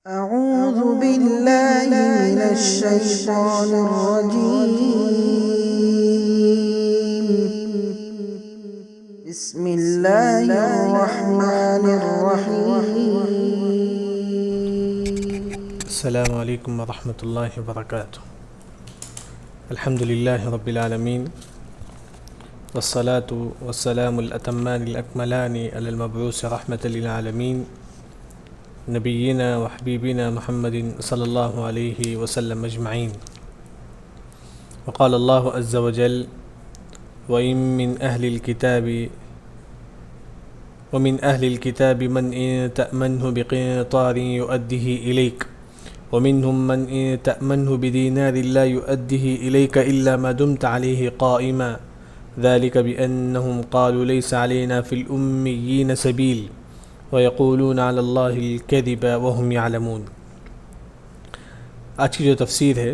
أعوذ بالله من الشيطان الرجيم بسم الله الرحمن الرحيم السلام علیکم ورحمۃ اللہ وبرکاتہ۔ الحمد للہ رب العالمین والصلاة والسلام الأتمان الأكملان على المبعوث رحمة للعالمین نبینا وحبیبنا محمد صلی اللہ علیہ وسلم اجمعین۔ وقال اللہ عز وجل وَإِن مِّنْ أَهْلِ الكتاب من إن تأمنه بقنطار يؤده إليك ومنهم من إن تأمنه بدينار لا يؤده إليك إلا ما دمت عليه قائما ذلك بأنهم قالوا ليس علينا في الأميين سبيل وَيَقُولُونَ عَلَى اللَّهِ الْكَذِبَ وَهُمْ يَعْلَمُونَ۔ آج کی جو تفسیر ہے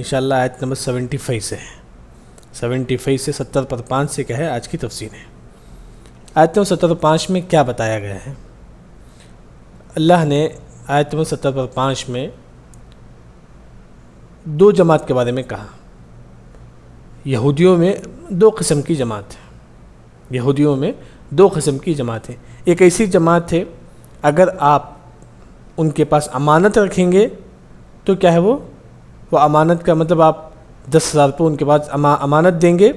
انشاءاللہ آیت نمبر 75 سے ہے، 75 سے 70 پر 5 سے کیا ہے آج کی تفسیر ہے۔ آیت نمبر 70 پر 5 میں کیا بتایا گیا ہے؟ اللہ نے آیت نمبر 70 پر 5 میں دو جماعت کے بارے میں کہا۔ یہودیوں میں دو قسم کی جماعت ہے، یہودیوں میں دو قسم کی جماعت ہے۔ ایک ایسی جماعت ہے اگر آپ ان کے پاس امانت رکھیں گے تو کیا ہے وہ امانت کا مطلب آپ 10,000 روپے ان کے پاس امانت دیں گے،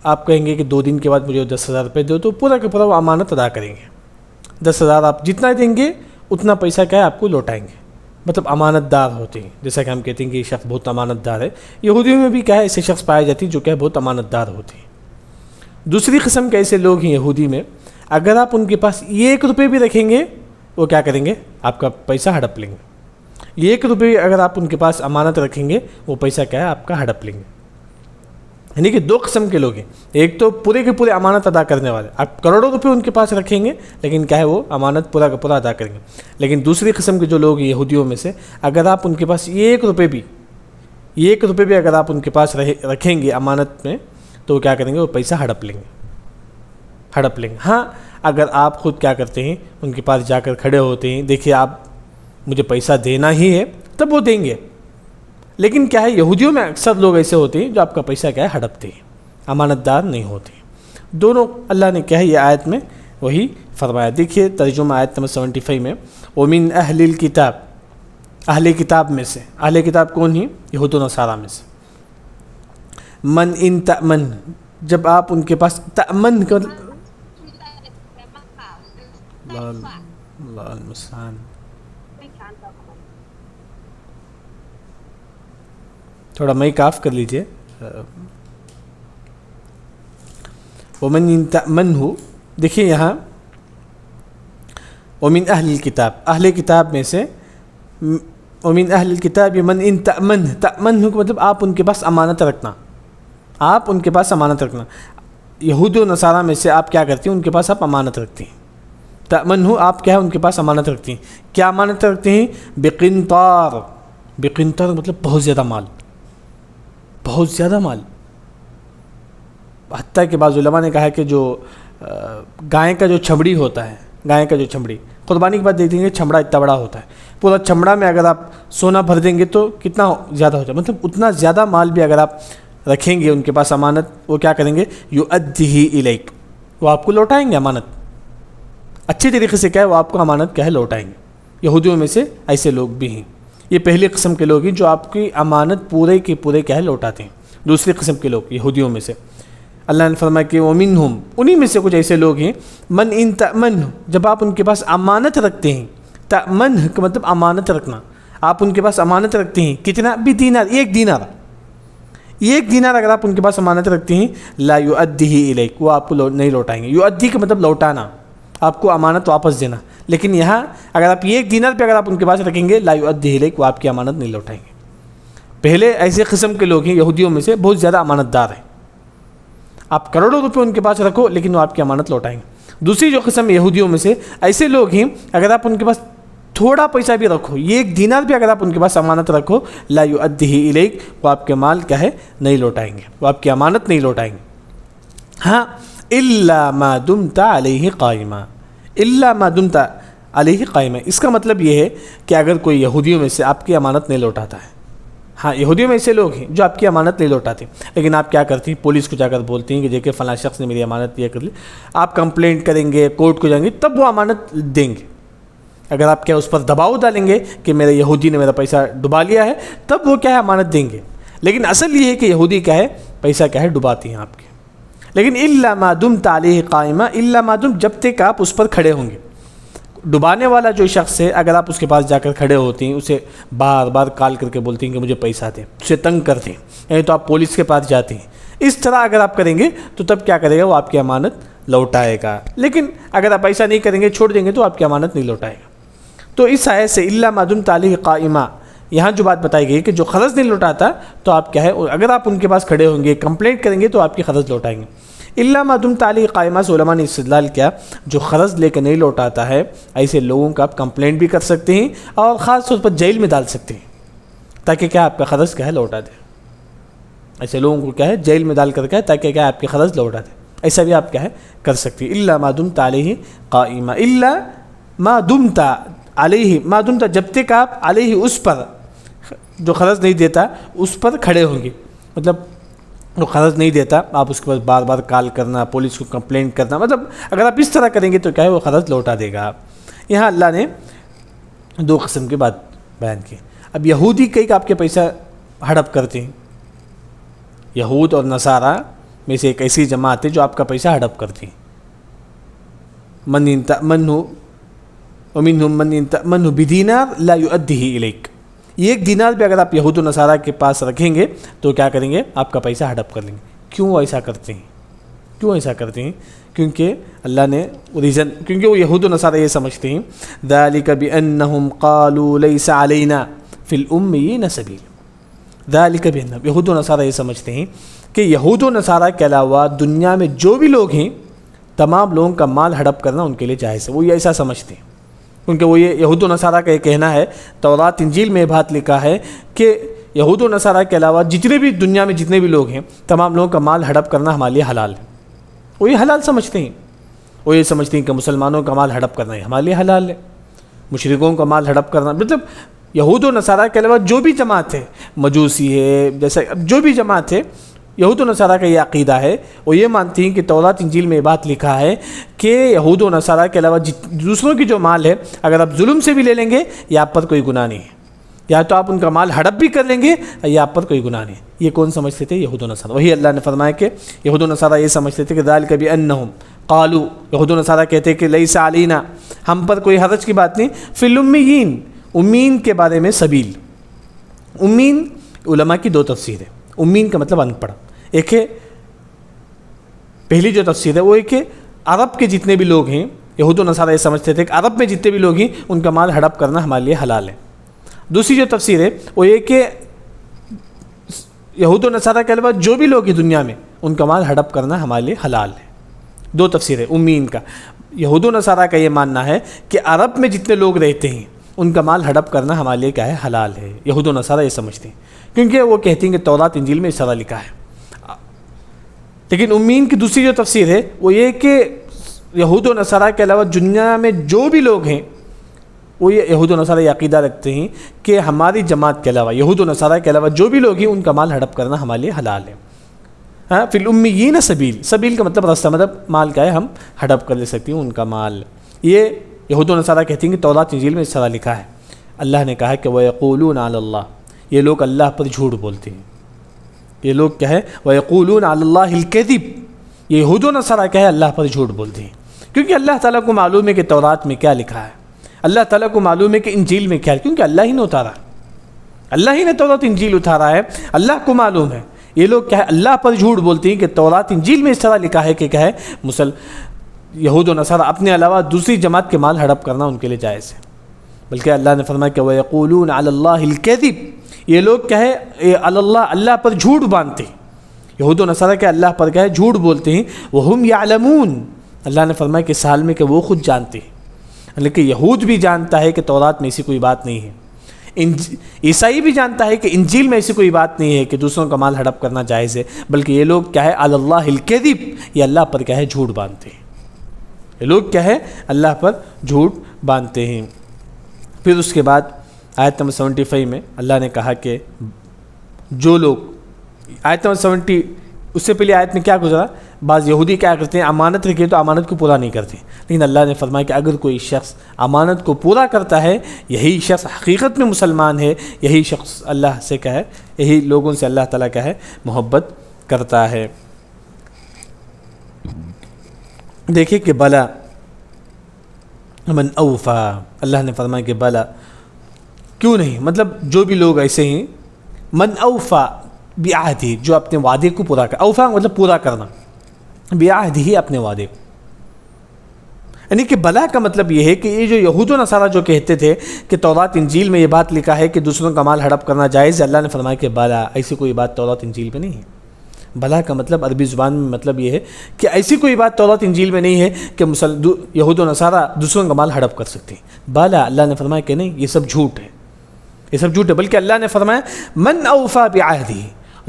آپ کہیں گے کہ 2 دن کے بعد مجھے 10,000 روپے دو، تو پورا کا پورا وہ امانت ادا کریں گے۔ 10,000 آپ جتنا دیں گے اتنا پیسہ کیا ہے آپ کو لوٹائیں گے، مطلب امانت دار ہوتے ہیں۔ جیسا کہ ہم کہتے ہیں کہ یہ شخص بہت امانت دار ہے، یہودیوں میں بھی کیا ہے ایسے شخص پائے جاتے ہیں جو کیا ہے بہت امانت دار ہوتے ہیں۔ دوسری قسم کے ایسے لوگ ہیں یہودی میں، اگر آپ ان کے پاس 1 روپے بھی رکھیں گے وہ کیا کریں گے، آپ کا پیسہ ہڑپ لیں گے۔ 1 روپے اگر آپ ان کے پاس امانت رکھیں گے وہ پیسہ کیا ہے آپ کا ہڑپ لیں گے۔ یعنی کہ 2 قسم کے لوگ ہیں، ایک تو پورے کے پورے امانت ادا کرنے والے، آپ کروڑوں روپے ان کے پاس رکھیں گے لیکن کیا ہے وہ امانت پورا کا پورا ادا کریں گے۔ لیکن دوسری قسم کے جو لوگ ہیں یہودیوں میں سے، اگر آپ ان کے پاس 1 روپے بھی اگر آپ ان کے پاس رکھیں گے امانت میں تو وہ کیا کریں گے، وہ پیسہ ہڑپ لیں گے۔ ہاں اگر آپ خود کیا کرتے ہیں ان کے پاس جا کر کھڑے ہوتے ہیں، دیکھیے آپ مجھے پیسہ دینا ہی ہے تب وہ دیں گے۔ لیکن کیا ہے یہودیوں میں اکثر لوگ ایسے ہوتے ہیں جو آپ کا پیسہ کیا ہے ہڑپتے ہیں، امانت دار نہیں ہوتے۔ دونوں اللہ نے کیا ہے یہ آیت میں وہی فرمایا۔ دیکھیے ترجمہ آیت نمبر 75 میں وَمِنْ أَهْلِ الْكِتَابِ، اہل کتاب میں سے، اہل کتاب کون ہیں؟ یہود و نصارہ میں سے۔ من ان تأمن، جب آپ ان کے پاس تأمن کا اللہ المستعان، تھوڑا مائک آف کر لیجئے۔ ومن ان تأمنہ، دیکھیے یہاں ومن اہل الکتاب، اہل کتاب میں سے، ومن اہل الکتاب من ان تأمنہ، تأمنہ کا مطلب آپ ان کے پاس امانت رکھنا، آپ ان کے پاس امانت رکھنا۔ یہود و نصارہ میں سے آپ کیا کرتے ہیں، ان کے پاس آپ امانت رکھتے ہیں۔ تأمنہ آپ کیا ہے ان کے پاس امانت رکھتے ہیں، کیا امانت رکھتے ہیں؟ بقنطار، بقنطار مطلب بہت زیادہ مال، بہت زیادہ مال۔ حتیٰ کہ بعض علماء نے کہا کہ جو گائے کا جو چھمڑی ہوتا ہے، گائے کا جو چھمڑی قربانی کے بعد دیکھیں گے چھمڑا اتنا بڑا ہوتا ہے، پورا چھمڑا میں اگر آپ سونا بھر دیں گے تو کتنا زیادہ ہو جائے، مطلب اتنا زیادہ مال بھی اگر آپ رکھیں گے ان کے پاس امانت، وہ کیا کریں گے، یؤدیہ الیک، وہ آپ کو لوٹائیں گے امانت، اچھی طریقے سے کیا ہے وہ آپ کو امانت کیا ہے لوٹائیں گے۔ یہودیوں میں سے ایسے لوگ بھی ہیں، یہ پہلی قسم کے لوگ ہیں جو آپ کی امانت پورے کے پورے کیا ہے لوٹاتے ہیں۔ دوسری قسم کے لوگ یہودیوں میں سے اللہ نے فرمایا کہ ومنہم، انہی میں سے کچھ ایسے لوگ ہیں، من ان تأمنہ، جب آپ ان کے پاس امانت رکھتے ہیں، تأمنہ کا مطلب امانت رکھنا، آپ ان کے پاس امانت رکھتے ہیں، کتنا بھی دینار، 1 دینار اگر آپ ان کے پاس امانت رکھتے ہیں، لا یؤدیہ الیک، وہ آپ کو نہیں لوٹائیں گے۔ یؤدی کا مطلب لوٹانا، آپ کو امانت واپس دینا، لیکن یہاں اگر آپ 1 دینار پہ اگر آپ ان کے پاس رکھیں گے، لا یؤدیہ الیک، وہ آپ کی امانت نہیں لوٹائیں گے۔ پہلے ایسے قسم کے لوگ ہیں یہودیوں میں سے بہت زیادہ امانت دار ہیں، آپ کروڑوں روپے ان کے پاس رکھو لیکن وہ آپ کی امانت لوٹائیں گے۔ دوسری جو قسم یہودیوں میں سے ایسے لوگ ہیں اگر آپ ان کے پاس تھوڑا پیسہ بھی رکھو، 1 دینار بھی اگر آپ ان کے پاس امانت رکھو، لا یؤدیہ الیک، وہ آپ کے مال کیا ہے نہیں لوٹائیں گے، وہ آپ کی امانت نہیں لوٹائیں گے۔ ہاں الا ما دمت علیہ قائما، الا ما دمت، علیہ قائمہ، اس کا مطلب یہ ہے کہ اگر کوئی یہودیوں میں سے آپ کی امانت نہیں لوٹاتا ہے، ہاں یہودیوں میں ایسے لوگ ہیں جو آپ کی امانت نہیں لوٹاتے، لیکن آپ کیا کرتی ہیں، پولیس کو جا کر بولتی ہیں کہ دیکھیں فلاں شخص نے میری امانت یہ کر لی، آپ کمپلینٹ کریں گے، کورٹ کو جائیں گے، تب وہ امانت دیں گے۔ اگر آپ کیا اس پر دباؤ ڈالیں گے کہ میرے یہودی نے میرا پیسہ ڈبا لیا ہے، تب وہ کیا ہے امانت دیں گے، لیکن اصل یہ ہے کہ یہودی کیا ہے پیسہ کیا ہے ڈباتی ہیں آپ کے۔ لیکن الا ما دمت علیہ قائمہ، الا ما دمت، جب تک آپ اس پر کھڑے ہوں گے۔ ڈبانے والا جو شخص ہے، اگر آپ اس کے پاس جا کر کھڑے ہوتے ہیں، اسے بار بار کال کر کے بولتے ہیں کہ مجھے پیسہ دیں، اسے تنگ کرتے ہیں، یعنی تو آپ پولیس کے پاس جاتے ہیں، اس طرح اگر آپ کریں گے تو تب کیا کرے گا، وہ آپ کی امانت لوٹائے گا۔ لیکن اگر آپ ایسا نہیں کریں گے، چھوڑ دیں گے، تو آپ کی امانت نہیں لوٹائے گا۔ تو اس آیت سے الا ما دمت علیہ قائمہ، یہاں جو بات بتائی گئی کہ جو قرض نہیں لوٹاتا تو آپ کیا ہے، اگر آپ ان کے پاس کھڑے ہوں گے، کمپلینٹ کریں گے، تو آپ کی قرض لوٹائیں گے۔ الا ما دمت علیہ قائمہ سے علماء نے استدلال کیا، جو قرض لے کے نہیں لوٹاتا ہے، ایسے لوگوں کا آپ کمپلینٹ بھی کر سکتے ہیں اور خاص طور پر جیل میں ڈال سکتے ہیں، تاکہ کیا آپ کا قرض کیا ہے لوٹا دے۔ ایسے لوگوں کو کیا ہے جیل میں ڈال کر کے تاکہ کیا آپ کی قرض لوٹا دے، ایسا بھی آپ کیا ہے کر سکتے ہیں۔ الا ما دمت علیہ قائمہ، الا ما دمت علیہ، ما دمت جب تک آپ علیہ اس پر، جو قرض نہیں دیتا اس پر کھڑے ہوں گے، مطلب جو قرض نہیں دیتا آپ اس کے پاس بار بار کال کرنا، پولیس کو کمپلینٹ کرنا، مطلب اگر آپ اس طرح کریں گے تو کیا ہے وہ قرض لوٹا دے گا۔ یہاں اللہ نے دو قسم کی بات بیان کی۔ اب یہودی کئی آپ کے پیسہ ہڑپ کرتے ہیں، یہود اور نصارہ میں سے ایک ایسی جماعت ہے جو آپ کا پیسہ ہڑپ کرتی ہیں۔ ومنهم من تأمنه بدینار لا يؤديه الیک، ایک دینار بھی اگر آپ یہود و نصارہ کے پاس رکھیں گے تو کیا کریں گے، آپ کا پیسہ ہڑپ کر لیں گے۔ کیوں ایسا کرتے ہیں، کیوں ایسا کرتے ہیں؟ کیونکہ اللہ نے ریزن، کیونکہ وہ یہود و نصارہ یہ سمجھتے ہیں ذالک بأنہم قالوا لیس علینا فی الأمیین سبیل، ذالک بأنہم، یہود و نصارہ یہ سمجھتے ہیں کہ یہود و نصارہ کے علاوہ دنیا میں جو بھی لوگ ہیں تمام لوگوں کا مال ہڑپ کرنا ان کے لیے جائز ہے، وہ یہ ایسا سمجھتے ہیں، کیونکہ وہ یہ یہود و نصارہ کا یہ کہنا ہے، تورات انجیل میں یہ بات لکھا ہے کہ یہود و نصارہ کے علاوہ جتنے بھی دنیا میں جتنے بھی لوگ ہیں تمام لوگوں کا مال ہڑپ کرنا ہمارے لیے حلال ہے۔ وہ یہ حلال سمجھتے ہیں، وہ یہ سمجھتے ہیں کہ مسلمانوں کا مال ہڑپ کرنا ہمارے لیے حلال ہے، مشرکوں کا مال ہڑپ کرنا، مطلب یہود و نصارہ کے علاوہ جو بھی جماعت ہے، مجوسی ہے، جیسے جو بھی جماعت ہے، یہود و نصارہ کا یہ عقیدہ ہے، وہ یہ مانتی ہیں کہ تورات انجیل میں یہ بات لکھا ہے کہ یہود و نصارہ کے علاوہ دوسروں کی جو مال ہے اگر آپ ظلم سے بھی لے لیں گے یا آپ پر کوئی گناہ نہیں ہے، یا تو آپ ان کا مال ہڑپ بھی کر لیں گے یا آپ پر کوئی گناہ نہیں۔ یہ کون سمجھتے تھے؟ یہود و نصارہ۔ وہی اللہ نے فرمایا کہ یہود و نصارہ یہ سمجھتے تھے کہ ذالک بأنہم قالوا، یہود و نصارہ کہتے ہیں کہ لیس علینا، ہم پر کوئی حرج کی بات نہیں، فی الامیین، امین کے بارے میں سبیل۔ امین علماء کی دو تفسیر ہے، امین کا مطلب ان پڑھ، ایک ہے پہلی جو تفسیر ہے وہ ہے کہ عرب کے جتنے بھی لوگ ہیں، یہود و نصارہ یہ سمجھتے تھے کہ عرب میں جتنے بھی لوگ ہیں ان کا مال ہڑپ کرنا ہمارے لیے حلال ہے۔ دوسری جو تفسیر ہے وہ یہ کہ یہود و نصارہ کے علاوہ جو بھی لوگ ہیں دنیا میں ان کا مال ہڑپ کرنا ہمارے لیے حلال ہے۔ دو تفسیر ہے امین کا۔ یہود و نصارہ کا یہ ماننا ہے کہ عرب میں جتنے لوگ رہتے ہیں ان کا مال ہڑپ کرنا ہمارے لیے کیا ہے، حلال ہے۔ یہود و نصارہ یہ سمجھتے ہیں کیونکہ وہ کہتے ہیں کہ تورات انجیل میں اس طرح لکھا ہے۔ لیکن امین کی دوسری جو تفسیر ہے وہ یہ کہ یہود و نصارہ کے علاوہ دنیا میں جو بھی لوگ ہیں، وہ یہ یہود و نصارہ یہ عقیدہ رکھتے ہیں کہ ہماری جماعت کے علاوہ، یہود و نصارہ کے علاوہ جو بھی لوگ ہیں ان کا مال ہڑپ کرنا ہمارے لیے حلال ہے۔ ہاں، فی الامیین سبیل، سبیل کا مطلب راستہ، مطلب مال کا ہے، ہم ہڑپ کر لے سکتے ہیں ان کا مال۔ یہ یہود و نصارہ کہتے ہیں کہ تورات انجیل میں اس طرح لکھا ہے۔ اللہ نے کہا کہ وَيَقُولُونَ عَلَى اللَّهِ، یہ لوگ اللہ پر جھوٹ بولتے ہیں۔ یہ لوگ کیا ہے، وَيَقُولُونَ عَلَى اللَّهِ الْكَذِبِ، یہ یہود و نصارہ کیا ہے، اللہ پر جھوٹ بولتے ہیں، کیونکہ اللہ تعالیٰ کو معلوم ہے کہ تورات میں کیا لکھا ہے، اللہ تعالیٰ کو معلوم ہے کہ انجیل میں کیا ہے، کیونکہ اللہ ہی نے اتارا، اللہ ہی نے تورات انجیل اتارا ہے، اللہ کو معلوم ہے۔ یہ لوگ کیا ہے، اللہ پر جھوٹ بولتے ہیں کہ تورات انجیل میں اس طرح لکھا ہے کہ کیا ہے، یہود و نصارہ اپنے علاوہ دوسری جماعت کے مال ہڑپ کرنا ان کے لیے جائز ہے۔ بلکہ اللہ نے فرمایا کہ وَيَقُولُونَ عَلَى اللَّهِ الْكَذِبِ، یہ لوگ کیا ہے، اللہ پر جھوٹ باندھتے ہیں۔ یہود و نصارہ کے اللہ پر کیا ہے، جھوٹ بولتے ہیں۔ وَهُمْ يَعْلَمُونَ، اللہ نے فرمایا کہ سال میں کہ وہ خود جانتے ہیں، لیکن یہود بھی جانتا ہے کہ تورات میں ایسی کوئی بات نہیں ہے، عیسائی بھی جانتا ہے کہ انجیل میں ایسی کوئی بات نہیں ہے کہ دوسروں کا مال ہڑپ کرنا جائز ہے، بلکہ یہ لوگ کیا ہے، علی اللہ الکذب، یہ اللہ پر کیا ہے، جھوٹ باندھتے ہیں۔ یہ لوگ کیا ہے، اللہ پر جھوٹ باندھتے ہیں۔ پھر اس کے بعد آیت نمبر 75 میں اللہ نے کہا کہ جو لوگ، آیت نمبر 70 اس سے پہلے آیت میں کیا گزرا، بعض یہودی کیا کرتے ہیں، امانت رکھے تو امانت کو پورا نہیں کرتے، لیکن اللہ نے فرمایا کہ اگر کوئی شخص امانت کو پورا کرتا ہے، یہی شخص حقیقت میں مسلمان ہے، یہی شخص اللہ سے کیا ہے، یہی لوگوں سے اللہ تعالیٰ کا ہے محبت کرتا ہے۔ دیکھیں کہ بلا من اوفا، اللہ نے فرمایا کہ بلا کیوں نہیں، مطلب جو بھی لوگ ایسے ہیں، من اوفا بعہدہ، جو اپنے وعدے کو پورا کر، اوفا مطلب پورا کرنا، بعہدہ اپنے وعدے کو، یعنی کہ بلا کا مطلب یہ ہے کہ یہ جو یہود و نصارہ جو کہتے تھے کہ تورات انجیل میں یہ بات لکھا ہے کہ دوسروں کا مال ہڑپ کرنا جائز ہے، اللہ نے فرمایا کہ بلا، ایسی کوئی بات تورات انجیل میں نہیں ہے۔ بلا کا مطلب عربی زبان میں مطلب یہ ہے کہ ایسی کوئی بات تورات انجیل میں نہیں ہے کہ یہود و نصارہ دوسروں کا مال ہڑپ کر سکتے ہیں۔ بلا، اللہ نے فرمایا کہ نہیں، یہ سب جھوٹ ہے، یہ سب جھوٹ ہے، بلکہ اللہ نے فرمایا من اوفا بعہدہ،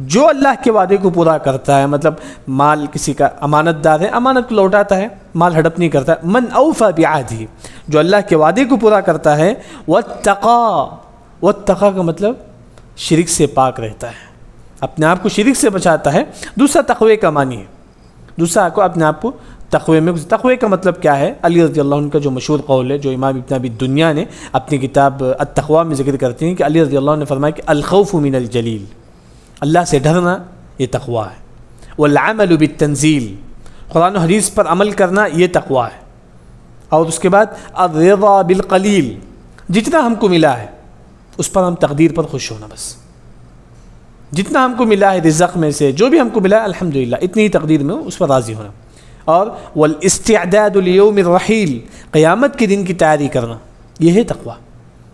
جو اللہ کے وعدے کو پورا کرتا ہے، مطلب مال کسی کا امانت دار ہے، امانت کو لوٹاتا ہے، مال ہڑپ نہیں کرتا، من اوفا بعہدہ، جو اللہ کے وعدے کو پورا کرتا ہے، واتقا، واتقا کا مطلب شرک سے پاک رہتا ہے، اپنے آپ کو شرک سے بچاتا ہے۔ دوسرا تقوی کا معنی ہے، دوسرا کو اپنے آپ کو تقوی میں، تقوی کا مطلب کیا ہے، علی رضی اللہ عنہ کا جو مشہور قول ہے، جو امام ابن ابی دنیا نے اپنی کتاب التقوی میں ذکر کرتے ہیں کہ علی رضی اللہ عنہ نے فرمایا کہ الخوف من الجلیل، اللہ سے ڈرنا یہ تقوی ہے، والعمل بالتنزیل، قرآن و حدیث پر عمل کرنا یہ تقوی ہے، اور اس کے بعد الرضا بالقلیل، جتنا ہم کو ملا ہے اس پر ہم تقدیر پر خوش ہونا، بس جتنا ہم کو ملا ہے رزق میں سے، جو بھی ہم کو ملا ہے الحمدللہ، اتنی ہی تقدیر میں اس پر راضی ہونا، اور والاستعداد لیوم الرحیل، قیامت کے دن کی تیاری کرنا، یہ ہے تقوی۔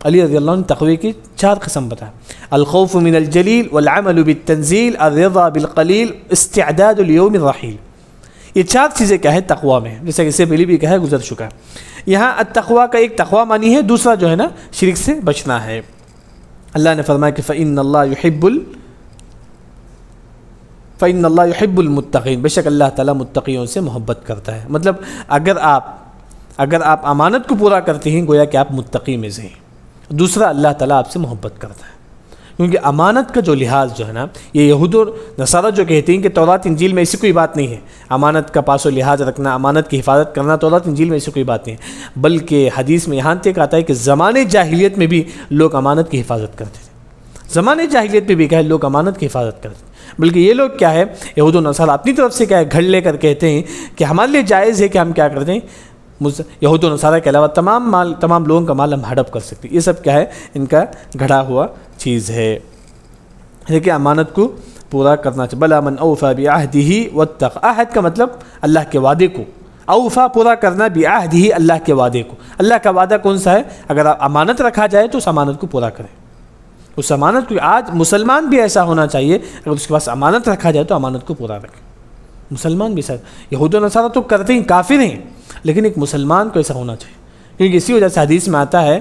علی رضی اللہ عنہ تقوی کی 4 قسم بتائیں، الخوف من الجلیل، والعمل بالتنزیل، الرضا بالقلیل، استعداد لیوم الرحیل، یہ 4 چیزیں کیا ہے تقوی میں، جیسا کہ اس سے پہلے بھی کہا ہے، گزر چکا ہے۔ یہاں التقوی کا ایک تقوی معنی ہے، دوسرا جو ہے نا شرک سے بچنا ہے۔ اللہ نے فرمایا کہ فإن اللہ يحب المتقین، بے شک اللہ تعالیٰ متقیوں سے محبت کرتا ہے، مطلب اگر آپ امانت کو پورا کرتے ہیں گویا کہ آپ متقی میں سے ہیں۔ دوسرا، اللہ تعالیٰ آپ سے محبت کرتا ہے، کیونکہ امانت کا جو لحاظ جو ہے نا، یہ یہود و نصارہ جو کہتے ہیں کہ تورات انجیل میں ایسی کوئی بات نہیں ہے، امانت کا پاس و لحاظ رکھنا، امانت کی حفاظت کرنا تورات انجیل میں ایسی کوئی بات نہیں ہے، بلکہ حدیث میں یہاں تک آتا ہے کہ زمانے جاہلیت میں بھی لوگ امانت کی حفاظت کرتے تھے، زمانے جاہلیت میں بھی کیا ہے لوگ امانت کی حفاظت کرتے تھے، بلکہ یہ لوگ کیا ہے یہود و نصارہ اپنی طرف سے کیا ہے گھڑ لے کر کہتے ہیں کہ ہمارے لیے جائز ہے کہ ہم کیا کرتے ہیں، یہود و نصارہ کے علاوہ تمام لوگوں کا مال ہم ہڑپ کر سکتے ہیں، یہ سب کیا ہے ان کا گھڑا ہوا چیز ہے، کہ امانت کو پورا کرنا چاہیے۔ بلا من اوفا بعہدہ واتقى، عہد کا مطلب اللہ کے وعدے کو، اوفا پورا کرنا، بعہدہ اللہ کے وعدے کو، اللہ کا وعدہ کون سا ہے، اگر امانت رکھا جائے تو اس امانت کو پورا کریں، اس امانت کو، آج مسلمان بھی ایسا ہونا چاہیے اگر اس کے پاس امانت رکھا جائے تو امانت کو پورا رکھے، مسلمان بھی ساتھ، یہود و نصارہ تو کرتے ہیں، کافر ہیں، لیکن ایک مسلمان کو ایسا ہونا چاہیے، کیونکہ اسی وجہ سے حدیث میں آتا ہے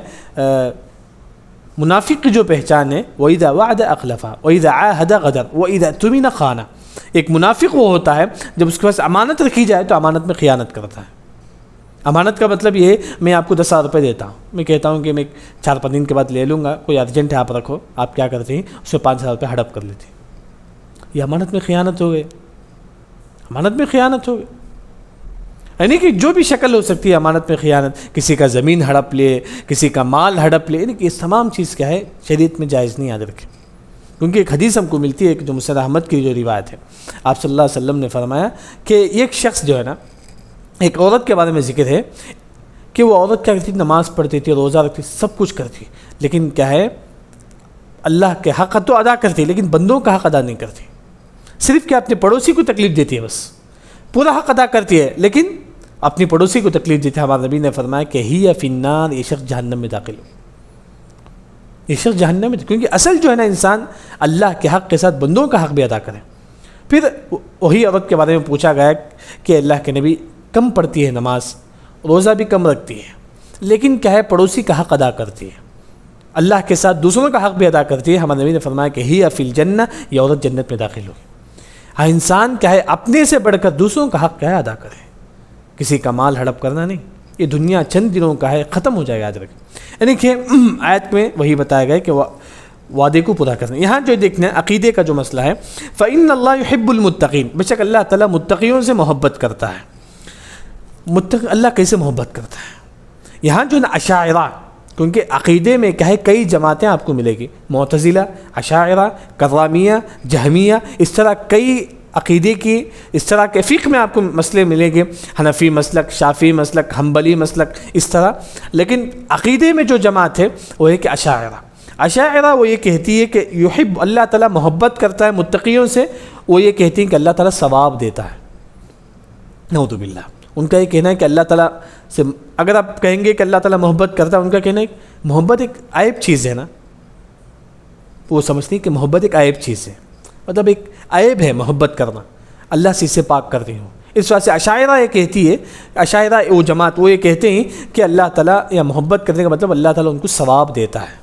منافق کی جو پہچان ہے وَإِذَا وَعَدَ أَخْلَفَ وَإِذَا عَاهَدَ غَدَرَ وَإِذَا اؤْتُمِنَ خَانَ، ایک منافق وہ ہوتا ہے جب اس کے پاس امانت رکھی جائے تو امانت میں خیانت کرتا ہے۔ امانت کا مطلب یہ ہے میں آپ کو 10,000 روپے دیتا ہوں، میں کہتا ہوں کہ میں 4-5 دن کے بعد لے لوں گا، کوئی ارجنٹ ہے آپ رکھو، آپ کیا کرتے ہیں اس میں 5,000 روپے ہڑپ کر لیتے ہیں، یہ امانت میں خیانت ہو گئے، امانت میں خیانت ہو گئی، یعنی کہ جو بھی شکل ہو سکتی ہے امانت میں خیانت، کسی کا زمین ہڑپ لے، کسی کا مال ہڑپ لے، یعنی کہ یہ تمام چیز کیا ہے شریعت میں جائز نہیں، یاد رکھیں، کیونکہ ایک حدیث ہم کو ملتی ہے کہ جو مسند احمد کی جو روایت ہے، آپ صلی اللہ علیہ وسلم نے فرمایا کہ ایک شخص جو ہے نا، ایک عورت کے بارے میں ذکر ہے کہ وہ عورت کیا کرتی تھی، نماز پڑھتی تھی، روزہ رکھتی تھی، سب کچھ کرتی، لیکن کیا ہے اللہ کے حق تو ادا کرتی لیکن بندوں کا حق ادا نہیں کرتی، صرف کیا اپنے پڑوسی کو تکلیف دیتی ہے، بس پورا حق ادا کرتی ہے لیکن اپنی پڑوسی کو تکلیف دیتی ہے۔ ہمارے نبی نے فرمایا کہ ہی فی النار، یہ شخص جہنم میں داخل ہو، یہ شخص جہنم میں، کیونکہ اصل جو ہے نا انسان اللہ کے حق کے ساتھ بندوں کا حق بھی ادا کرے۔ پھر وہی عورت کے بارے میں پوچھا گیا کہ اللہ کے نبی کم پڑھتی ہے نماز، روزہ بھی کم رکھتی ہے، لیکن کیا ہے پڑوسی کا حق ادا کرتی ہے، اللہ کے ساتھ دوسروں کا حق بھی ادا کرتی ہے۔ ہمارے نبی نے فرمایا کہ ہی فی الجنہ، یہ عورت جنت میں داخل ہوگی۔ ہاں انسان کیا ہے اپنے سے بڑھ کر دوسروں کا حق کیا ہے ادا کرے، کسی کا مال ہڑپ کرنا نہیں، یہ دنیا چند دنوں کا ہے، ختم ہو جائے گا، یاد رکھیں۔ یعنی کہ آیت میں وہی بتایا گیا کہ وعدے کو پورا کرنا۔ یہاں جو دیکھنا ہے عقیدے کا جو مسئلہ ہے، فَإِنَّ اللَّهَ يُحِبُّ الْمُتَّقِينَ، بے شک اللہ تعالیٰ متقیوں سے محبت کرتا ہے۔ اللہ کیسے محبت کرتا ہے؟ یہاں جو نا اشاعرہ، کیونکہ عقیدے میں کیا ہے کئی جماعتیں آپ کو ملے گی، معتزلہ، اشاعرہ، کرامیہ، جہمیہ، اس طرح کئی عقیدے کی، اس طرح کے فقہ میں آپ کو مسئلے ملیں گے، حنفی مسلک، شافعی مسلک، حنبلی مسلک، اس طرح۔ لیکن عقیدے میں جو جماعت ہے وہ ہے کہ اشاعرہ وہ یہ کہتی ہے کہ یحب، اللہ تعالیٰ محبت کرتا ہے متقیوں سے، وہ یہ کہتی ہیں کہ اللہ تعالیٰ ثواب دیتا ہے، نعوذ باللہ۔ ان کا یہ کہنا ہے کہ اللہ تعالیٰ سے، اگر آپ کہیں گے کہ اللہ تعالیٰ محبت کرتا ہے، ان کا کہنا ہے کہ محبت ایک عیب چیز ہے نا، وہ سمجھتی ہے کہ محبت ایک عیب چیز ہے، مطلب ایک عیب ہے محبت کرنا، اللہ سے اسے پاک کرتی ہوں۔ اس وجہ سے اشاعرہ یہ کہتی ہے، اشاعرہ وہ جماعت وہ یہ کہتے ہیں کہ اللہ تعالیٰ یا محبت کرنے کا مطلب اللہ تعالیٰ ان کو ثواب دیتا ہے،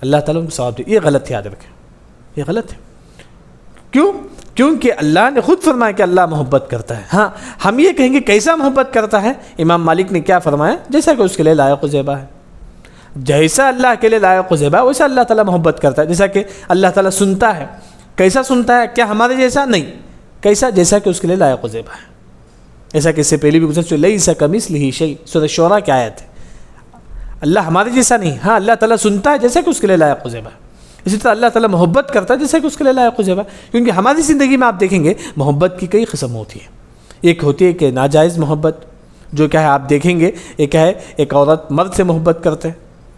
اللہ تعالیٰ ان کو ثواب دیتا ہے۔ یہ غلط ہے، یاد رکھیں، یہ غلط ہے۔ کیوں؟ کیونکہ اللہ نے خود فرمایا کہ اللہ محبت کرتا ہے۔ ہاں ہم یہ کہیں گے کیسا محبت کرتا ہے؟ امام مالک نے کیا فرمایا؟ جیسا کہ اس کے لیے لائق و زیبا ہے، جیسا اللہ کے لیے لائق و زیبا ہے ویسا اللہ تعالیٰ محبت کرتا ہے۔ جیسا کہ اللہ تعالیٰ سنتا ہے، کیسا سنتا ہے؟ کیا ہمارے جیسا؟ نہیں، کیسا؟ جیسا کہ اس کے لیے لائق و زیبا ہے۔ ایسا کہ اس سے پہلے بھی گزر لیس کمثلہ شیء، سورۃ شعراء کی آیت ہے۔ اللہ ہمارے جیسا نہیں، ہاں اللہ تعالیٰ سنتا ہے جیسا کہ اس کے لیے لائق و زیبا ہے۔ اسی طرح اللہ تعالیٰ محبت کرتا ہے جیسا کہ اس کے لیے لائق و زیبا ہے۔ کیونکہ ہماری زندگی میں آپ دیکھیں گے محبت کی کئی قسم ہوتی ہے۔ ایک ہوتی ہے کہ ناجائز محبت، جو کیا ہے آپ دیکھیں گے، ایک ہے ایک عورت مرد سے محبت کرتے ہیں،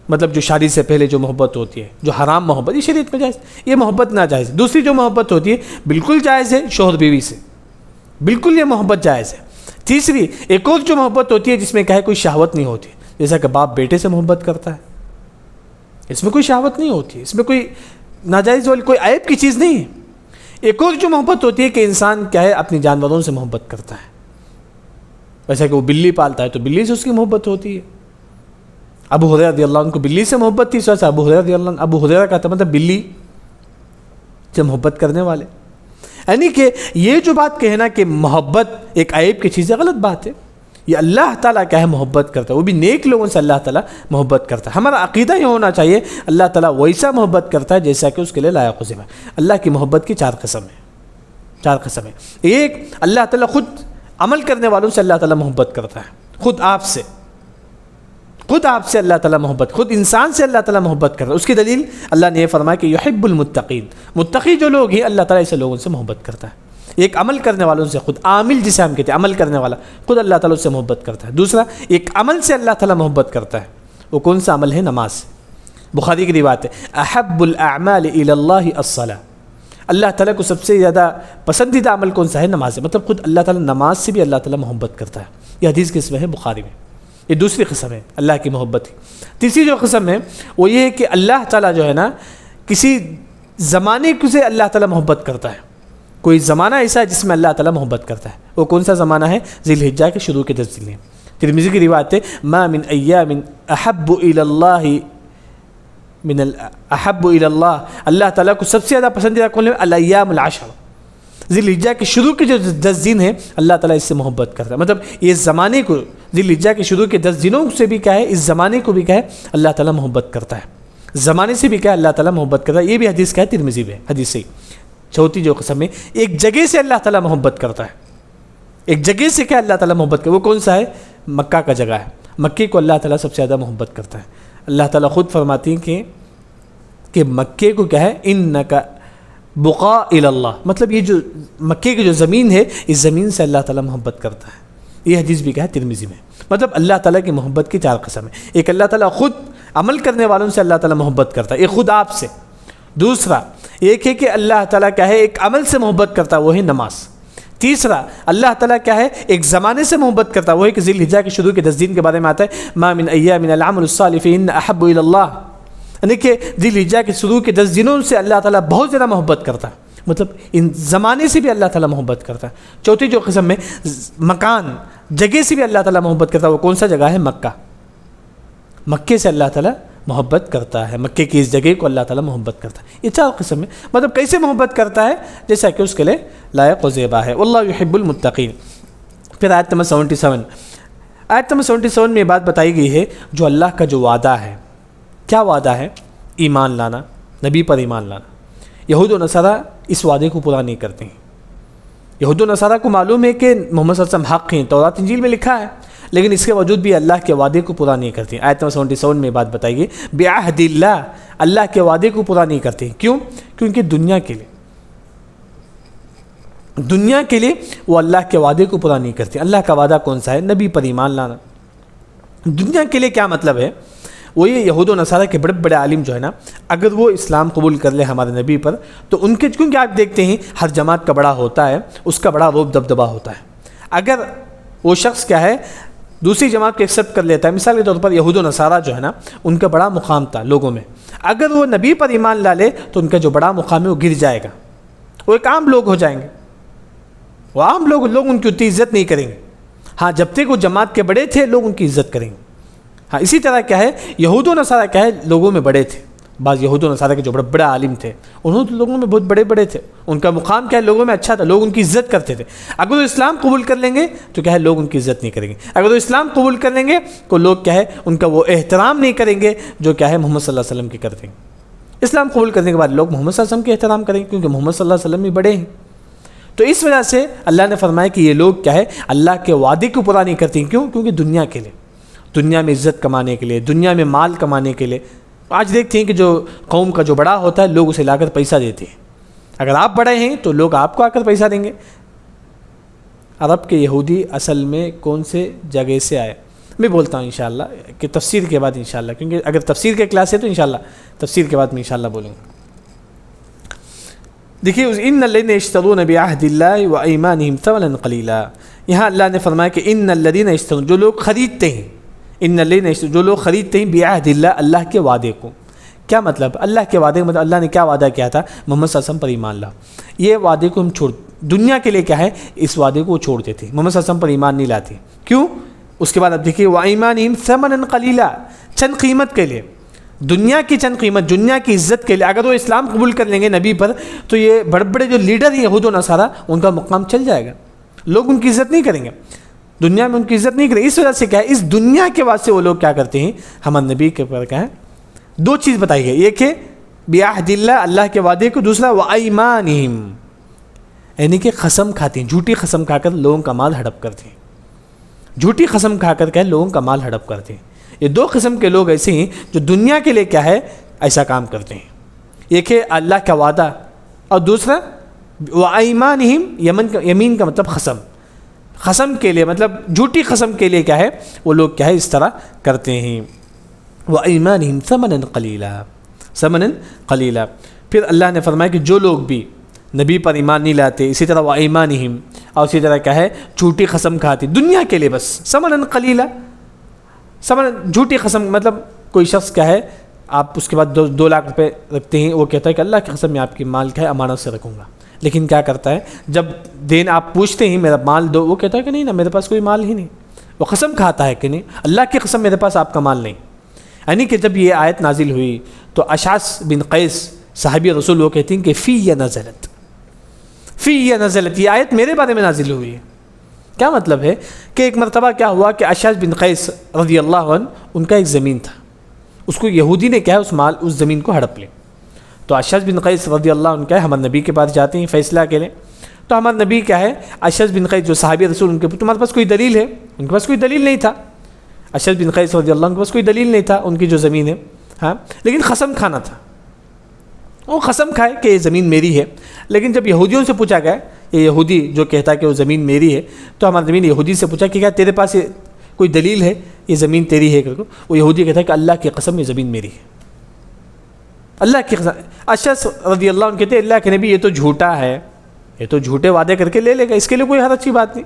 مطلب جو شادی سے پہلے جو محبت ہوتی ہے، جو حرام محبت، یہ شریعت میں جائز، یہ محبت ناجائز ہے۔ دوسری جو محبت ہوتی ہے بالکل جائز ہے، شوہر بیوی سے، بالکل یہ محبت جائز ہے۔ تیسری ایک اور جو محبت ہوتی ہے جس میں کیا ہے کوئی شہوت نہیں ہوتی، جیسا کہ باپ بیٹے سے محبت کرتا ہے، اس میں کوئی شہوت نہیں ہوتی، اس میں کوئی ناجائز والی کوئی عیب کی چیز نہیں ہے۔ ایک اور جو محبت ہوتی ہے کہ انسان کیا ہے اپنی جانوروں سے محبت کرتا ہے، ویسا کہ وہ بلی پالتا ہے تو بلی سے اس کی محبت ہوتی ہے۔ ابو ہریرہ رضی اللہ عنہ کو بلی سے محبت تھی، اس وجہ سے ابو ہریرہ رضی اللہ عنہ، ابو ہریرہ کا تھا مطلب بلی سے محبت کرنے والے۔ یعنی کہ یہ جو بات کہنا کہ محبت ایک عیب کی چیز ہے، غلط بات ہے۔ یہ اللہ تعالیٰ کیا ہے محبت کرتا ہے، وہ بھی نیک لوگوں سے اللہ تعالیٰ محبت کرتا ہے۔ ہمارا عقیدہ یہ ہونا چاہیے اللہ تعالیٰ ویسا محبت کرتا ہے جیسا کہ اس کے لیے لائق و زیبا ہے۔ اللہ کی محبت کی چار قسم ہیں، چار قسم ہیں۔ ایک، اللہ تعالیٰ خود عمل کرنے والوں سے اللہ تعالیٰ محبت کرتا ہے، خود آپ سے اللہ تعالیٰ محبت، خود انسان سے اللہ تعالیٰ محبت کرتا ہے۔ اس کی دلیل اللہ نے یہ فرمایا کہ یحب المتقین، متقی جو لوگ ہیں اللہ تعالیٰ ایسے لوگوں سے محبت کرتا ہے۔ ایک عمل کرنے والوں سے، خود عامل جسے ہم کہتے ہیں عمل کرنے والا، خود اللہ تعالیٰ سے محبت کرتا ہے۔ دوسرا ایک عمل سے اللہ تعالیٰ محبت کرتا ہے، وہ کون سا عمل ہے؟ نماز۔ بخاری کی روایت ہے احب الاعمال الی اللہ الصلاۃ، اللہ تعالیٰ کو سب سے زیادہ پسندیدہ عمل کون سا ہے؟ نماز ہے۔ مطلب خود اللہ تعالیٰ نماز سے بھی اللہ تعالیٰ محبت کرتا ہے۔ یہ حدیث کس میں ہے؟ بخاری میں۔ یہ دوسری قسم ہے اللہ کی محبت کی۔ تیسری جو قسم ہے وہ یہ ہے کہ اللہ تعالیٰ جو ہے نا کسی زمانے سے اللہ تعالیٰ محبت کرتا ہے، کوئی زمانہ ایسا ہے جس میں اللہ تعالیٰ محبت کرتا ہے۔ وہ کون سا زمانہ ہے؟ ذی الحجہ کے شروع کے 10 دن۔ ترمذی کی روایت ہے ما من ایام احب الی اللہ احب الی اللہ، اللہ تعالیٰ کو سب سے زیادہ پسندیدہ کون ہے؟ الایام العشر، ذی الحجہ کے شروع کے جو 10 دن ہیں اللہ تعالیٰ اس سے محبت کرتا ہے۔ مطلب یہ زمانے کو، ذی الحجہ کے شروع کے 10 دنوں سے بھی کیا ہے، اس زمانے کو بھی کیا ہے اللہ تعالیٰ محبت کرتا ہے، زمانے سے بھی کیا ہے اللہ تعالیٰ محبت کرتا ہے۔ یہ بھی حدیث کیا ہے؟ ترمذی میں حدیث سے۔ چوتھی جو قسم ہے، ایک جگہ سے اللہ تعالیٰ محبت کرتا ہے، ایک جگہ سے کیا اللہ تعالیٰ محبت کرتا ہے، وہ کون سا ہے؟ مکہ کا جگہ ہے، مکے کو اللہ تعالیٰ سب سے زیادہ محبت کرتا ہے۔ اللہ تعالیٰ خود فرماتی ہیں کہ مکے کو کیا ہے؟ انک بقاء الی اللہ، مطلب یہ جو مکے کی جو زمین ہے اس زمین سے اللہ تعالیٰ محبت کرتا ہے۔ یہ حدیث بھی کیا ہے؟ ترمذی میں۔ مطلب اللہ تعالیٰ کی محبت کی 4 قسم ہیں۔ ایک اللہ تعالیٰ خود عمل کرنے والوں سے اللہ تعالیٰ محبت کرتا ہے، ایک خود آپ سے۔ دوسرا ایک ہے کہ اللہ تعالیٰ کیا ہے ایک عمل سے محبت کرتا ہے، وہ ہے نماز۔ تیسرا اللہ تعالیٰ کیا ہے ایک زمانے سے محبت کرتا ہے، وہ ہے کہ ذی الحجہ کے شروع کے 10 دن کے بارے میں آتا ہے ما من ایام العمل الصالح فإن احب الی اللہ، یعنی کہ ذی الحجہ کے شروع کے 10 دنوں سے اللہ تعالیٰ بہت زیادہ محبت کرتا ہے، مطلب ان زمانے سے بھی اللہ تعالیٰ محبت کرتا ہے۔ چوتھی جو قسم میں مکان، جگہ سے بھی اللہ تعالیٰ محبت کرتا ہے، وہ کون سا جگہ ہے؟ مکہ، مکے سے اللہ تعالیٰ محبت کرتا ہے، مکے کی اس جگہ کو اللہ تعالیٰ محبت کرتا ہے۔ یہ 4 قسم ہے، مطلب کیسے محبت کرتا ہے؟ جیسا کہ اس کے لیے لائق و زیبا ہے۔ واللہ یحب المتقین۔ پھر آیت نمبر 77 آیت نمبر 77 میں یہ بات بتائی گئی ہے جو اللہ کا جو وعدہ ہے. کیا وعدہ ہے؟ ایمان لانا، نبی پر ایمان لانا. یہود و نصارہ اس وعدے کو پورا نہیں کرتے ہیں. یہود و نصارہ کو معلوم ہے کہ محمد صلی اللہ علیہ وسلم حق ہیں، تورات انجیل میں لکھا ہے، لیکن اس کے باوجود بھی اللہ کے وعدے کو پورا نہیں کرتے ہیں. آیت نمبر 77 میں بات بتائی گئی بعہد اللہ، اللہ کے وعدے کو پورا نہیں کرتے ہیں. کیوں؟ کیونکہ دنیا کے لیے وہ اللہ کے وعدے کو پورا نہیں کرتے. اللہ کا وعدہ کون سا ہے؟ نبی پر ایمان لانا. دنیا کے لیے کیا مطلب ہے؟ وہ یہ یہود و نصارہ کے بڑے بڑے عالم جو ہے نا، اگر وہ اسلام قبول کر لے ہمارے نبی پر تو ان کے، کیونکہ آپ دیکھتے ہیں ہر جماعت کا بڑا ہوتا ہے، اس کا بڑا رعب دبدبہ ہوتا ہے. اگر وہ شخص کیا ہے دوسری جماعت کو ایکسیپٹ کر لیتا ہے، مثال کے طور پر یہود و نصارہ جو ہے نا ان کا بڑا مقام تھا لوگوں میں، اگر وہ نبی پر ایمان لا لے تو ان کا جو بڑا مقام ہے وہ گر جائے گا. وہ ایک عام لوگ ہو جائیں گے، وہ عام لوگ ان کی اتنی عزت نہیں کریں گے. ہاں جب تک وہ جماعت کے بڑے تھے لوگ ان کی عزت کریں گے. ہاں اسی طرح کیا ہے یہود و نصارہ کیا ہے لوگوں میں بڑے تھے. بعض یہود و نصارہ کے جو بڑے عالم تھے انہوں تو لوگوں میں بہت بڑے تھے، ان کا مقام کیا ہے لوگوں میں اچھا تھا، لوگ ان کی عزت کرتے تھے. اگر وہ اسلام قبول کر لیں گے تو کیا ہے لوگ ان کی عزت نہیں کریں گے. اگر وہ اسلام قبول کر لیں گے تو لوگ کیا ہے ان کا وہ احترام نہیں کریں گے جو کیا ہے محمد صلی اللہ علیہ وسلم کی کرتے ہیں. اسلام قبول کرنے کے بعد لوگ محمد صلی اللہ علیہ وسلم کے احترام کریں گے کیونکہ محمد صلی اللہ علیہ وسلم بھی بڑے ہیں. تو اس وجہ سے اللہ نے فرمایا کہ یہ لوگ کیا ہے اللہ کے وعدے کو پورا نہیں کرتے. کیوں؟ کیونکہ دنیا کے لیے، دنیا میں عزت کمانے کے لیے، دنیا میں مال کمانے کے لیے. آج دیکھتے ہیں کہ جو قوم کا جو بڑا ہوتا ہے لوگ اسے لا کر پیسہ دیتے ہیں. اگر آپ بڑے ہیں تو لوگ آپ کو آ کر پیسہ دیں گے. عرب کے یہودی اصل میں کون سے جگہ سے آئے میں بولتا ہوں انشاءاللہ کہ تفسیر کے بعد انشاءاللہ، کیونکہ اگر تفسیر کے کلاس ہے تو انشاءاللہ تفسیر کے بعد میں انشاءاللہ بولوں گا. دیکھیے ان الذین یشترون بعہد اللہ وایمانہم ثمنا قلیلا، یہاں اللہ نے فرمایا کہ ان الذین یشترون، جو لوگ خریدتے ہیں، ان الذین یشترون، جو لوگ خریدتے ہیں بعہد اللہ، اللہ کے وعدے کو. کیا مطلب؟ اللہ کے وعدے کا مطلب اللہ نے کیا وعدہ کیا تھا؟ محمد صلی اللہ علیہ وسلم پر ایمان لا. یہ وعدے کو ہم چھوڑ، دنیا کے لیے کیا ہے اس وعدے کو وہ چھوڑ دیتے، محمد صلی اللہ علیہ وسلم پر ایمان نہیں لاتے. کیوں؟ اس کے بعد اب دیکھیے وایمانہم ثمنا قلیلا، چند قیمت کے لیے، دنیا کی چند قیمت، دنیا کی عزت کے لیے. اگر وہ اسلام قبول کر لیں گے نبی پر تو یہ بڑے بڑے جو لیڈر ہیں یہود و نصارہ ان کا مقام چل جائے گا، لوگ ان کی عزت نہیں کریں گے، دنیا میں ان کی عزت نہیں کریں. اس وجہ سے کیا ہے اس دنیا کے واسطے وہ لوگ کیا کرتے ہیں ہمارے نبی کے پر کیا ہے دو چیز بتائی گئی، ایک ہے بعہد اللہ، اللہ کے وعدے کو، دوسرا وایمانہم، یعنی کہ قسم کھاتے ہیں، جھوٹی قسم کھا کر لوگوں کا مال ہڑپ کرتے ہیں. جھوٹی قسم کھا کر کیا ہے لوگوں کا مال ہڑپ کرتے ہیں. یہ دو قسم کے لوگ ایسے ہیں جو دنیا کے لیے کیا ہے ایسا کام کرتے ہیں. ایک ہے اللہ کا وعدہ اور دوسرا وایمانہم، یمین کا مطلب قسم کے لیے، مطلب جھوٹی قسم کے لیے کیا ہے وہ لوگ کیا ہے اس طرح کرتے ہیں. وایمانہم ثمنا قلیلا. پھر اللہ نے فرمایا کہ جو لوگ بھی نبی پر ایمان نہیں لاتے، اسی طرح وایمانہم، اور اسی طرح کیا ہے جھوٹی قسم کھاتے دنیا کے لیے، بس ثمنا قلیلا، جھوٹی قسم. مطلب کوئی شخص کیا ہے آپ اس کے بعد 2 لاکھ روپے رکھتے ہیں، وہ کہتا ہے کہ اللہ کی قسم میں آپ کی مال کیا ہے امانت سے رکھوں گا، لیکن کیا کرتا ہے جب دین آپ پوچھتے ہیں میرا مال دو، وہ کہتا ہے کہ نہیں نا میرے پاس کوئی مال ہی نہیں. وہ قسم کھاتا ہے کہ نہیں اللہ کی قسم میرے پاس آپ کا مال نہیں. یعنی کہ جب یہ آیت نازل ہوئی تو اشعث بن قیس صحابی رسول وہ کہتے ہیں کہ فی نزلت، یہ آیت میرے بارے میں نازل ہوئی ہے. کیا مطلب ہے کہ ایک مرتبہ کیا ہوا کہ اشعث بن قیس رضی اللہ عنہ ان کا ایک زمین تھا، اس کو یہودی نے کیا ہے اس زمین کو ہڑپ لے. تو اشعث بن قیس رضی اللہ عنہ کیا ہے ہمارے نبی کے پاس جاتے ہیں فیصلہ کے لیے. تو ہمارے نبی کیا ہے اشعث بن قیس جو صحابی رسول ان کے تمہارے پاس کوئی دلیل ہے؟ ان کے پاس کوئی دلیل نہیں تھا. اشعث بن قیس رضی اللہ عنہ کے پاس کوئی دلیل نہیں تھا ان کی جو زمین ہے، ہاں، لیکن قسم کھانا تھا. وہ قسم کھائے کہ یہ زمین میری ہے. لیکن جب یہودیوں سے پوچھا گیا، یہ یہودی جو کہتا ہے کہ وہ زمین میری ہے، تو ہمارے زمین یہودی سے پوچھا کہ کیا تیرے پاس کوئی دلیل ہے یہ زمین تیری ہے؟ وہ یہودی کہتا ہے کہ اللہ کی قسم یہ زمین میری ہے، اللہ کی قسم. اشعث رضی اللہ عنہ کہتے ہیں اللہ کے نبی یہ تو جھوٹا ہے، یہ تو جھوٹے وعدے کر کے لے لے گا، اس کے لیے کوئی حرج کی بات نہیں.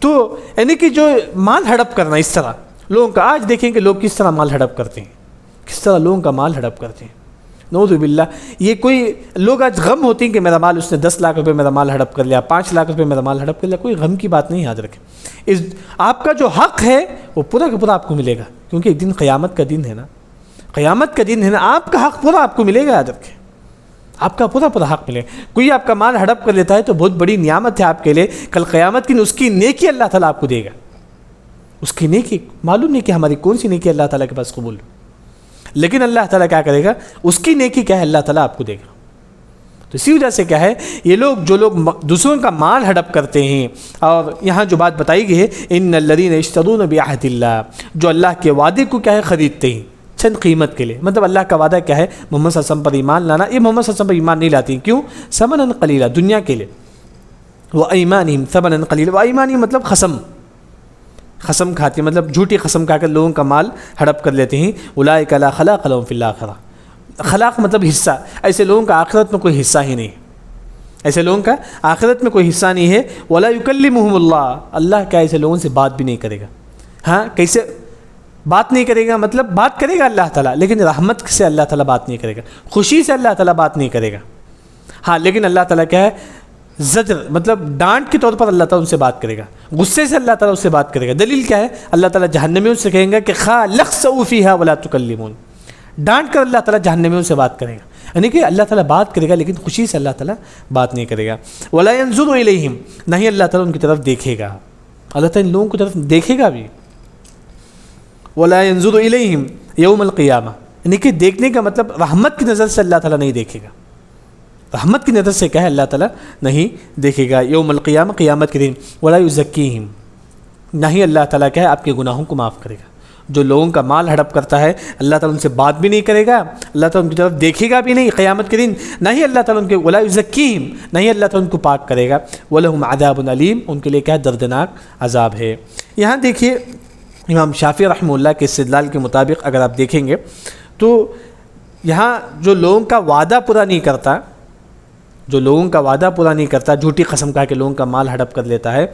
تو یعنی کہ جو مال ہڑپ کرنا اس طرح لوگوں کا، آج دیکھیں کہ لوگ کس طرح مال ہڑپ کرتے ہیں، کس طرح لوگوں کا مال ہڑپ کرتے ہیں. نعوذ باللہ. یہ کوئی لوگ آج غم ہوتی ہیں کہ میرا مال اس نے 10 لاکھ روپے میرا مال ہڑپ کر لیا، 5 لاکھ روپے میرا مال ہڑپ کر لیا. کوئی غم کی بات نہیں، یاد رکھیں آپ کا جو حق ہے وہ پورا کا پورا آپ کو ملے گا، کیونکہ ایک دن قیامت کا دن ہے نا، قیامت کا دن ہے نا، آپ کا حق پورا آپ کو ملے گا. یاد رکھیں آپ کا پورا حق ملے. کوئی آپ کا مال ہڑپ کر لیتا ہے تو بہت بڑی نعمت ہے آپ کے لیے، کل قیامت کی اس کی نیکی اللہ تعالیٰ آپ کو دے گا. اس کی نیکی معلوم نہیں کہ ہماری کون سی نیکی اللہ تعالیٰ کے پاس قبول، لیکن اللہ تعالیٰ کیا کرے گا، اس کی نیکی کیا ہے اللہ تعالیٰ آپ کو دے گا۔ تو اسی وجہ سے کیا ہے، یہ لوگ جو لوگ دوسروں کا مال ہڑپ کرتے ہیں، اور یہاں جو بات بتائی گئی ہے ان الذین یشترون بعہد اللہ، جو اللہ کے وعدے کو کیا ہے خریدتے ہیں چند قیمت کے لیے، مطلب اللہ کا وعدہ کیا ہے محمد صلی اللہ علیہ وسلم پر ایمان لانا، یہ محمد صلی اللہ علیہ وسلم پر ایمان نہیں لاتی، کیوں؟ ثمنا قلیلا، دنیا کے لیے، وایمانہم ثمنا قلیلا، وایمانہم مطلب قسم کھاتی ہیں، مطلب جھوٹی قسم کھا کر لوگوں کا مال ہڑپ کر لیتے ہیں۔ اولئک لا خلاق لهم فی الآخرہ، خلاق مطلب حصہ، ایسے لوگوں کا آخرت میں کوئی حصہ ہی نہیں، ایسے لوگوں کا آخرت میں کوئی حصہ نہیں ہے۔ ولا یکلمہم اللہ، اللہ کیا ایسے لوگوں سے بات بھی نہیں کرے گا۔ ہاں کیسے بات نہیں کرے گا؟ مطلب بات کرے گا اللہ تعالیٰ، لیکن رحمت سے اللہ تعالیٰ بات نہیں کرے گا، خوشی سے اللہ تعالیٰ بات نہیں کرے گا۔ ہاں لیکن اللہ تعالیٰ کیا ہے، زجر مطلب ڈانٹ کے طور پر اللہ تعالیٰ ان سے بات کرے گا، غصے سے اللہ تعالیٰ اس سے بات کرے گا۔ دلیل کیا ہے؟ اللہ تعالیٰ جہنمیوں سے کہیں گا کہ خا لخسؤ فیہا ولا تکلمون، ڈانٹ کر اللہ تعالیٰ جہنمیوں سے بات کرے گا، یعنی کہ اللہ تعالیٰ بات کرے گا لیکن خوشی سے اللہ تعالیٰ بات نہیں کرے گا۔ ولا ینظر الیہم، نہیں اللہ تعالیٰ ان کی طرف دیکھے گا، اللہ تعالیٰ ان لوگوں کی طرف دیکھے گا بھی۔ ولا ینظر الیہم یوم القیامہ، یعنی کہ دیکھنے کا مطلب رحمت کی نظر سے اللہ تعالیٰ نہیں دیکھے گا، رحمت کی نظر سے کیا ہے اللہ تعالیٰ نہیں دیکھے گا یوم القیامہ، قیامت کے دن۔ ولا یزکیہم، نہیں اللہ تعالیٰ کیا ہے آپ کے گناہوں کو معاف کرے گا۔ جو لوگوں کا مال ہڑپ کرتا ہے اللہ تعالیٰ ان سے بات بھی نہیں کرے گا، اللہ تعالیٰ ان کی طرف دیکھے گا بھی نہیں قیامت کے دن، نہیں اللہ تعالیٰ ان کے ولا یزکیہم، نہیں اللہ تعالیٰ ان کو پاک کرے گا۔ ولہم عذاب علیم، ان کے لیے کیا ہے دردناک عذاب ہے۔ یہاں دیکھیے امام شافعی رحمہ اللہ کے استدلال کے مطابق اگر آپ دیکھیں گے تو یہاں جو لوگوں کا وعدہ پورا نہیں کرتا، جو لوگوں کا وعدہ پورا نہیں کرتا، جھوٹی قسم کھا کے لوگوں کا مال ہڑپ کر لیتا ہے،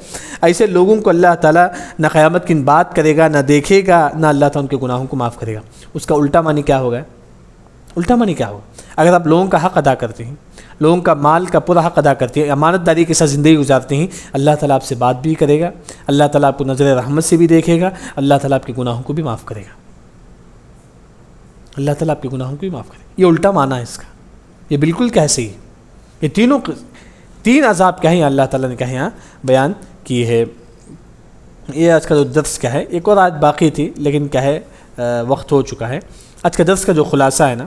ایسے لوگوں کو اللہ تعالیٰ نہ قیامت کی بات کرے گا، نہ دیکھے گا، نہ اللہ تعالیٰ ان کے گناہوں کو معاف کرے گا۔ اس کا الٹا معنی کیا ہوگا؟ الٹا معنی کیا ہوگا؟ اگر آپ لوگوں کا حق ادا کرتے ہیں، لوگوں کا مال کا پورا حق ادا کرتے ہیں، امانت داری کے ساتھ زندگی گزارتے ہیں، اللہ تعالیٰ آپ سے بات بھی کرے گا، اللہ تعالیٰ آپ کو نظر رحمت سے بھی دیکھے گا، اللہ تعالیٰ آپ کے گناہوں کو بھی معاف کرے گا، اللہ تعالیٰ آپ کے گناہوں کو بھی معاف کرے گا۔ یہ الٹا معنی ہے اس کا، یہ بالکل کیا صحیح ہے۔ یہ تین عذاب کیا ہیں اللہ تعالیٰ نے کیا یہاں بیان کی ہے۔ یہ آج کا جو درس کیا ہے، ایک اور آج باقی تھی لیکن کیا ہے وقت ہو چکا ہے۔ آج کا درس کا جو خلاصہ ہے نا،